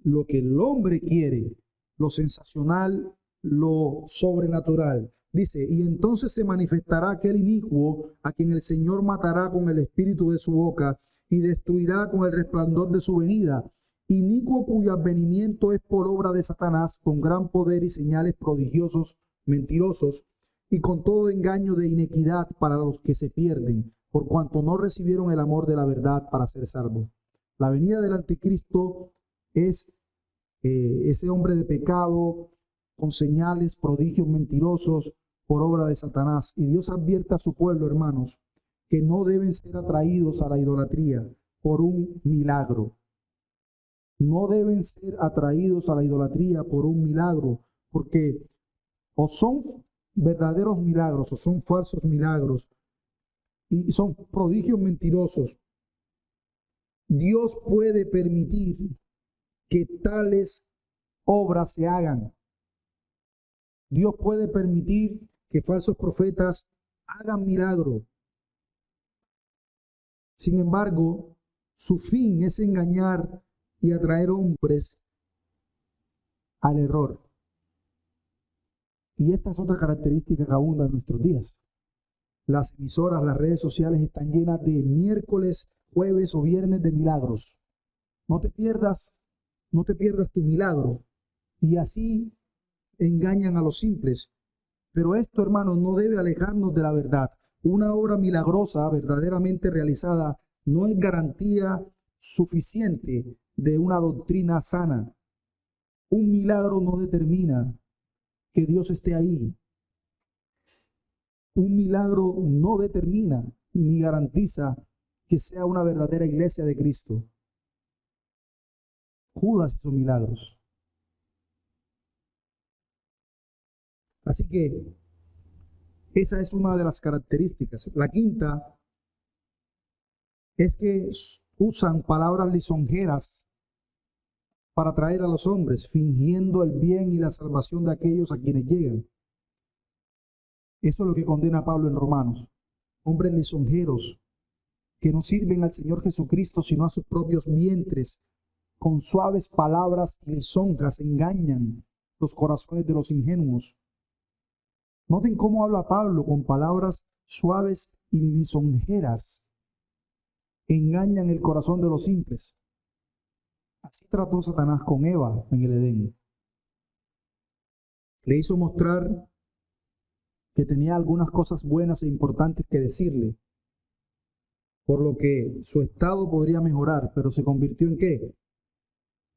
lo que el hombre quiere, lo sensacional, lo sobrenatural. Dice, y entonces se manifestará aquel inicuo a quien el Señor matará con el espíritu de su boca y destruirá con el resplandor de su venida. Inicuo cuyo advenimiento es por obra de Satanás, con gran poder y señales prodigiosos, mentirosos, y con todo engaño de inequidad para los que se pierden, por cuanto no recibieron el amor de la verdad para ser salvos. La venida del anticristo es ese hombre de pecado con señales, prodigios mentirosos por obra de Satanás. Y Dios advierte a su pueblo, hermanos, que no deben ser atraídos a la idolatría por un milagro. No deben ser atraídos a la idolatría por un milagro, porque o son verdaderos milagros o son falsos milagros y son prodigios mentirosos, Dios puede permitir que tales obras se hagan. Dios puede permitir que falsos profetas hagan milagros. Sin embargo, su fin es engañar y atraer hombres al error. Y esta es otra característica que abunda en nuestros días. Las emisoras, las redes sociales están llenas de miércoles, jueves o viernes de milagros. No te pierdas tu milagro. Y así engañan a los simples. Pero esto, hermanos, no debe alejarnos de la verdad. Una obra milagrosa, verdaderamente realizada, no es garantía suficiente de una doctrina sana. Un milagro no determina que Dios esté ahí. Un milagro no determina ni garantiza que sea una verdadera iglesia de Cristo. Judas hizo milagros. Así que esa es una de las características. La quinta es que usan palabras lisonjeras para atraer a los hombres, fingiendo el bien y la salvación de aquellos a quienes llegan. Eso es lo que condena Pablo en Romanos. Hombres lisonjeros que no sirven al Señor Jesucristo sino a sus propios vientres, con suaves palabras y lisonjas engañan los corazones de los ingenuos. Noten cómo habla Pablo con palabras suaves y lisonjeras. Engañan el corazón de los simples. Así trató Satanás con Eva en el Edén. Le hizo mostrar que tenía algunas cosas buenas e importantes que decirle, por lo que su estado podría mejorar, pero se convirtió ¿en qué?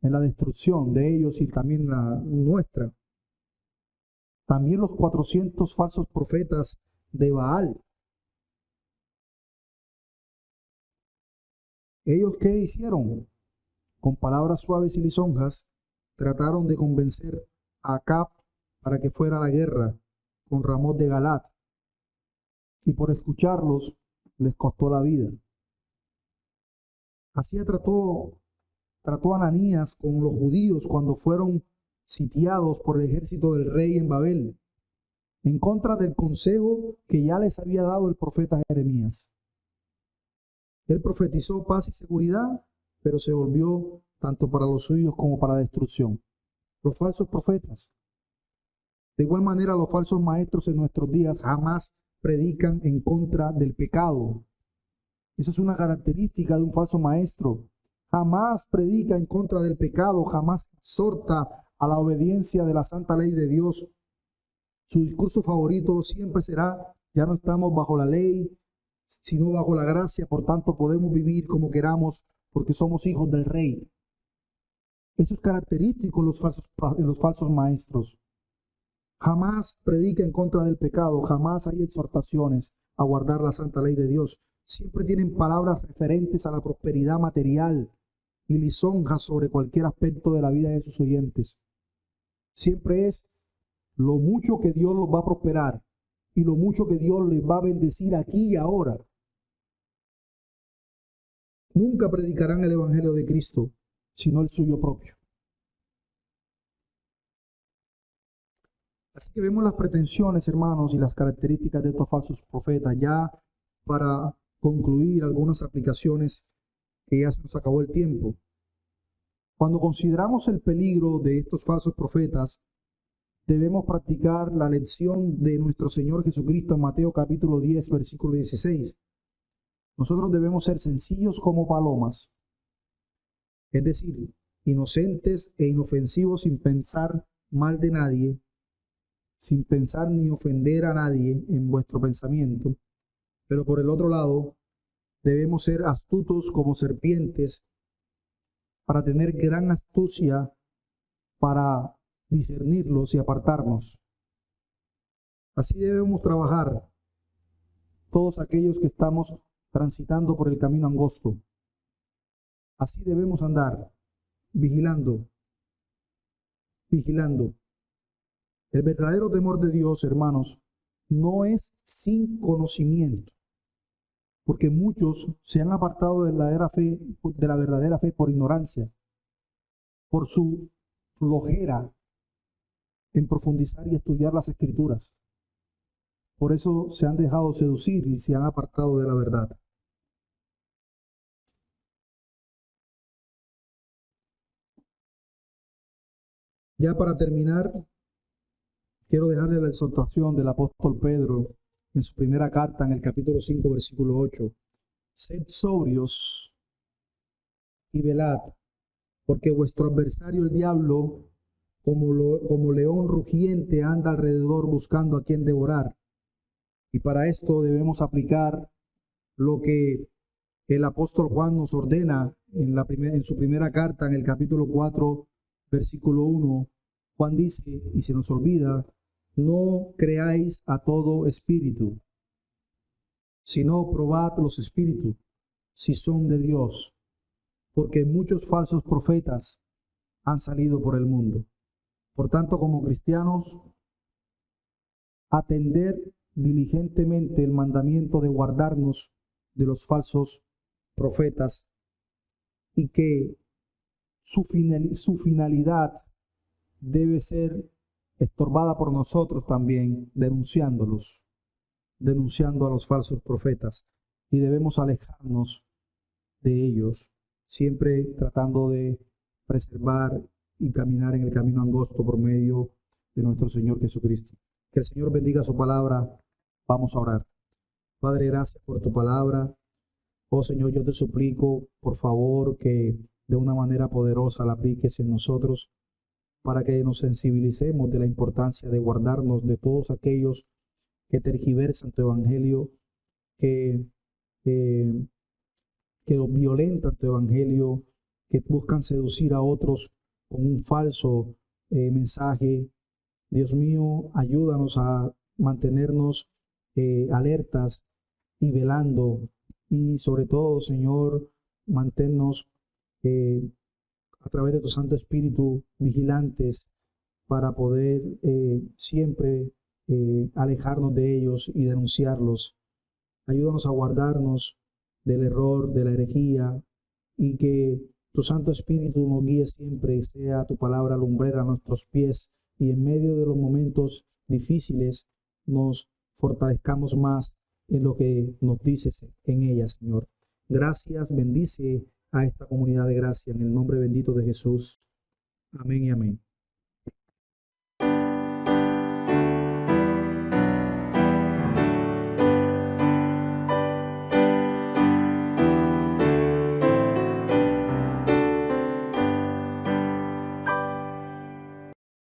En la destrucción de ellos y también la nuestra. También los 400 falsos profetas de Baal. ¿Ellos qué hicieron? Con palabras suaves y lisonjas, trataron de convencer a Acab para que fuera a la guerra con Ramot de Galat. Y por escucharlos, les costó la vida. Así trató Ananías con los judíos cuando fueron sitiados por el ejército del rey en Babel, en contra del consejo que ya les había dado el profeta Jeremías. Él profetizó paz y seguridad, pero se volvió tanto para los suyos como para la destrucción. Los falsos profetas. De igual manera, los falsos maestros en nuestros días jamás predican en contra del pecado. Eso es una característica de un falso maestro. Jamás predica en contra del pecado, jamás exhorta a la obediencia de la santa ley de Dios. Su discurso favorito siempre será: ya no estamos bajo la ley, sino bajo la gracia, por tanto podemos vivir como queramos porque somos hijos del rey. Eso es característico en los falsos maestros. Jamás predica en contra del pecado, jamás hay exhortaciones a guardar la santa ley de Dios. Siempre tienen palabras referentes a la prosperidad material y lisonjas sobre cualquier aspecto de la vida de sus oyentes. Siempre es lo mucho que Dios los va a prosperar y lo mucho que Dios les va a bendecir aquí y ahora. Nunca predicarán el evangelio de Cristo, sino el suyo propio. Así que vemos las pretensiones, hermanos, y las características de estos falsos profetas. Ya para concluir algunas aplicaciones, que ya se nos acabó el tiempo. Cuando consideramos el peligro de estos falsos profetas, debemos practicar la lección de nuestro Señor Jesucristo en Mateo capítulo 10, versículo 16. Nosotros debemos ser sencillos como palomas, es decir, inocentes e inofensivos sin pensar mal de nadie, sin pensar ni ofender a nadie en vuestro pensamiento. Pero por el otro lado, debemos ser astutos como serpientes para tener gran astucia para discernirlos y apartarnos. Así debemos trabajar todos aquellos que estamos transitando por el camino angosto. Así debemos andar, vigilando. El verdadero temor de Dios, hermanos, no es sin conocimiento, porque muchos se han apartado de la verdadera fe por ignorancia, por su flojera en profundizar y estudiar las Escrituras. Por eso se han dejado seducir y se han apartado de la verdad. Ya para terminar, quiero dejarle la exhortación del apóstol Pedro en su primera carta, en el capítulo 5, versículo 8. Sed sobrios y velad, porque vuestro adversario el diablo, como león rugiente, anda alrededor buscando a quien devorar. Y para esto debemos aplicar lo que el apóstol Juan nos ordena en su primera carta, en el capítulo 4, versículo 1. Juan dice, y se nos olvida, no creáis a todo espíritu, sino probad los espíritus, si son de Dios, porque muchos falsos profetas han salido por el mundo. Por tanto, como cristianos, atender diligentemente el mandamiento de guardarnos de los falsos profetas y que su finalidad debe ser estorbada por nosotros también, denunciando a los falsos profetas, y debemos alejarnos de ellos, siempre tratando de preservar y caminar en el camino angosto por medio de nuestro Señor Jesucristo. Que el Señor bendiga su palabra. Vamos a orar. Padre, gracias por tu palabra. Oh Señor, yo te suplico, por favor, que de una manera poderosa la apliques en nosotros, para que nos sensibilicemos de la importancia de guardarnos de todos aquellos que tergiversan tu evangelio, que, que, que violentan tu evangelio, que buscan seducir a otros con un falso mensaje. Dios mío, ayúdanos a mantenernos alertas y velando, y sobre todo, Señor, manténnos a través de tu Santo Espíritu vigilantes para poder siempre alejarnos de ellos y denunciarlos. Ayúdanos a guardarnos del error, de la herejía, y que tu Santo Espíritu nos guíe siempre, y sea tu palabra lumbrera a nuestros pies, y en medio de los momentos difíciles nos fortalezcamos más en lo que nos dices en ella, Señor. Gracias, bendice a esta comunidad de gracia en el nombre bendito de Jesús. Amén y amén.